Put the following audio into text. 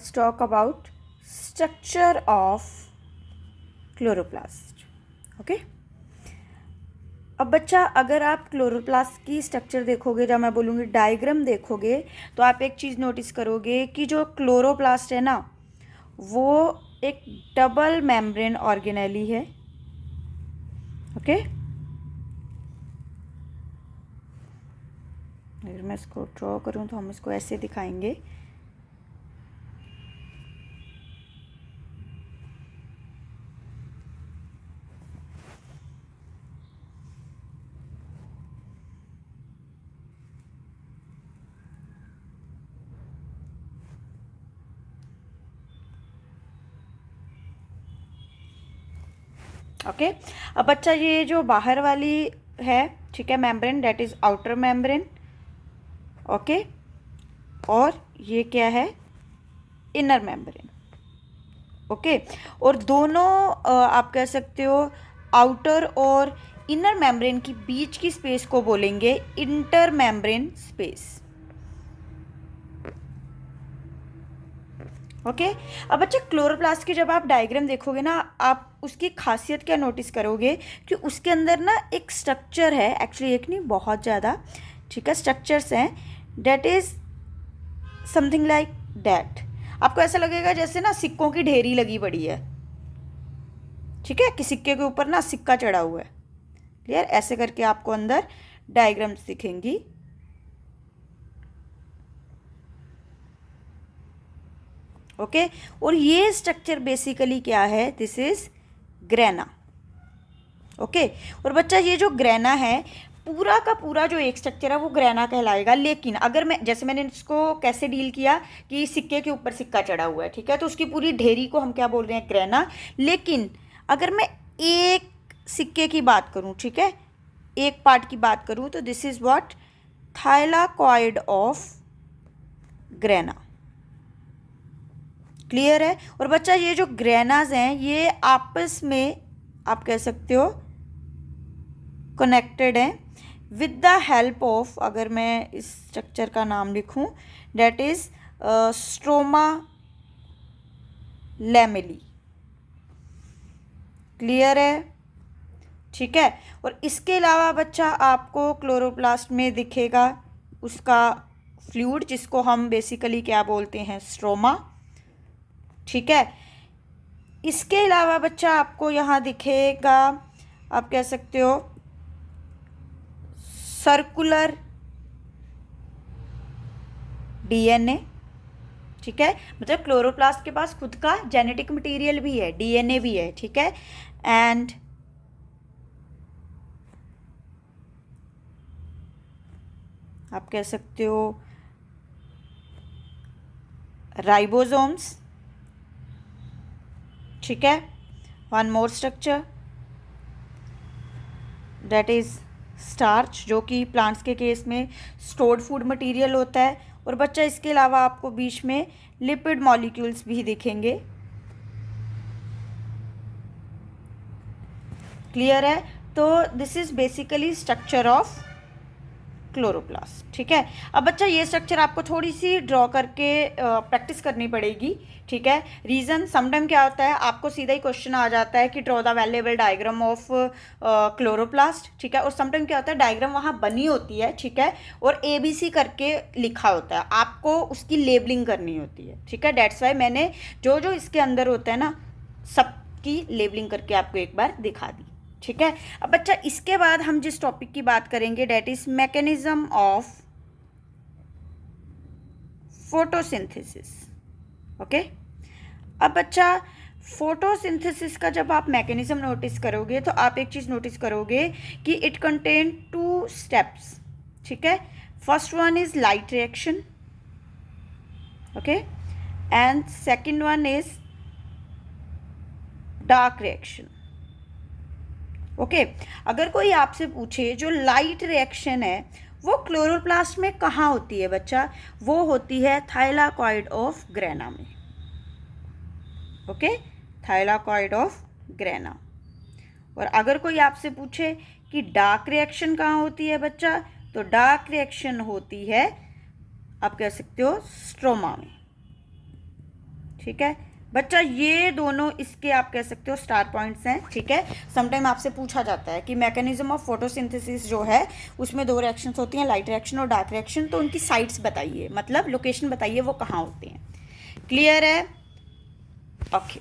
let's talk about structure of chloroplast. Okay. अब बच्चा अगर आप क्लोरोप्लास्ट की स्ट्रक्चर देखोगे, जब मैं बोलूँगी डायग्राम देखोगे, तो आप एक चीज़ नोटिस करोगे कि जो क्लोरोप्लास्ट है ना, वो एक डबल मेम्ब्रेन ऑर्गेनेली है. ओके. अगर मैं इसको ड्रॉ करूँ तो हम इसको ऐसे दिखाएंगे. ओके. अब बच्चा ये जो बाहर वाली है, ठीक है, membrane, that is outer membrane. Okay. और ये क्या है? Inner membrane. ओके. और दोनों आप कह सकते हो आउटर और इनर मेम्ब्रेन की बीच की स्पेस को बोलेंगे इंटर मेम्ब्रेन स्पेस. ओके. अब बच्चा क्लोरोप्लास्ट की जब आप डायग्राम देखोगे ना, आप उसकी खासियत क्या नोटिस करोगे कि उसके अंदर ना एक स्ट्रक्चर है, एक्चुअली एक नहीं बहुत ज़्यादा, ठीक है, स्ट्रक्चर्स हैं. That is something like that. आपको ऐसा लगेगा जैसे ना सिक्कों की ढेरी लगी पड़ी है, ठीक है, कि सिक्के के ऊपर ना सिक्का चढ़ा हुआ है. क्लियर? ऐसे करके आपको अंदर डायग्राम्स दिखेंगी. ओके. और ये स्ट्रक्चर बेसिकली क्या है? This is grana. ओके. और बच्चा ये जो ग्रेना है, पूरा का पूरा जो एक स्ट्रक्चर है वो ग्रेना कहलाएगा. लेकिन अगर मैं, जैसे मैंने इसको कैसे डील किया कि सिक्के के ऊपर सिक्का चढ़ा हुआ है, ठीक है, तो उसकी पूरी ढेरी को हम क्या बोल रहे हैं? ग्रेना. लेकिन अगर मैं एक सिक्के की बात करूं, ठीक है, एक पार्ट की बात करूं, तो this is what? Thylakoid of grana. Clear है? और बच्चा ये जो ग्रेनाज हैं, ये आपस में आप कह सकते हो कनेक्टेड हैं विद द हेल्प ऑफ, अगर मैं इस स्ट्रक्चर का नाम लिखूं, that is stroma lamellae. Clear है? ठीक है. और इसके अलावा बच्चा आपको क्लोरोप्लास्ट में दिखेगा उसका फ्लूइड, जिसको हम बेसिकली क्या बोलते हैं? स्ट्रोमा. ठीक है. इसके अलावा बच्चा आपको यहाँ दिखेगा, आप कह सकते हो सर्कुलर डीएनए. ठीक है. मतलब क्लोरोप्लास्ट के पास खुद का जेनेटिक मटेरियल भी है, डीएनए भी है. ठीक है. एंड आप कह सकते हो राइबोसोम्स. ठीक है. One more structure, that is starch, जो कि प्लांट्स के केस में स्टोर्ड फूड मटेरियल होता है. और बच्चा इसके अलावा आपको बीच में लिपिड मॉलिक्यूल्स भी दिखेंगे. क्लियर है? तो this is basically structure of chloroplast. ठीक है. अब बच्चा ये स्ट्रक्चर आपको थोड़ी सी ड्रॉ करके प्रैक्टिस करनी पड़ेगी. ठीक है. रीज़न, समटाइम क्या होता है, आपको सीधा ही क्वेश्चन आ जाता है कि draw the valuable diagram of chloroplast. ठीक है. और समटाइम क्या होता है, डायग्राम वहाँ बनी होती है, ठीक है, और ABC करके लिखा होता है, आपको उसकी लेबलिंग करनी होती है. ठीक है. डेट्स वाई मैंने जो जो इसके अंदर होता है ना, सबकी लेबलिंग करके आपको एक बार दिखा दी. ठीक है. अब बच्चा इसके बाद हम जिस टॉपिक की बात करेंगे, that is mechanism of photosynthesis. Okay. अब बच्चा फोटोसिंथेसिस का जब आप मैकेनिज्म नोटिस करोगे, तो आप एक चीज नोटिस करोगे कि इट कंटेन 2 स्टेप्स. ठीक है. First one is light reaction. Okay. And second one is dark reaction. Okay. अगर कोई आपसे पूछे जो लाइट रिएक्शन है वो क्लोरोप्लास्ट में कहाँ होती है बच्चा, वो होती है थाइलाकॉइड ऑफ ग्रेना में. ओके. Thylakoid of grana. और अगर कोई आपसे पूछे कि डार्क रिएक्शन कहाँ होती है बच्चा, तो डार्क रिएक्शन होती है, आप कह सकते हो, स्ट्रोमा में. ठीक है बच्चा, ये दोनों इसके आप कह सकते हो स्टार पॉइंट्स हैं, ठीक है। समटाइम आपसे पूछा जाता है कि मैकेनिज्म ऑफ फोटोसिंथेसिस जो है उसमें 2 रिएक्शंस होती हैं, लाइट रिएक्शन और डार्क रिएक्शन, तो उनकी साइट्स बताइए, मतलब लोकेशन बताइए वो कहाँ होते हैं। क्लियर है? ओके।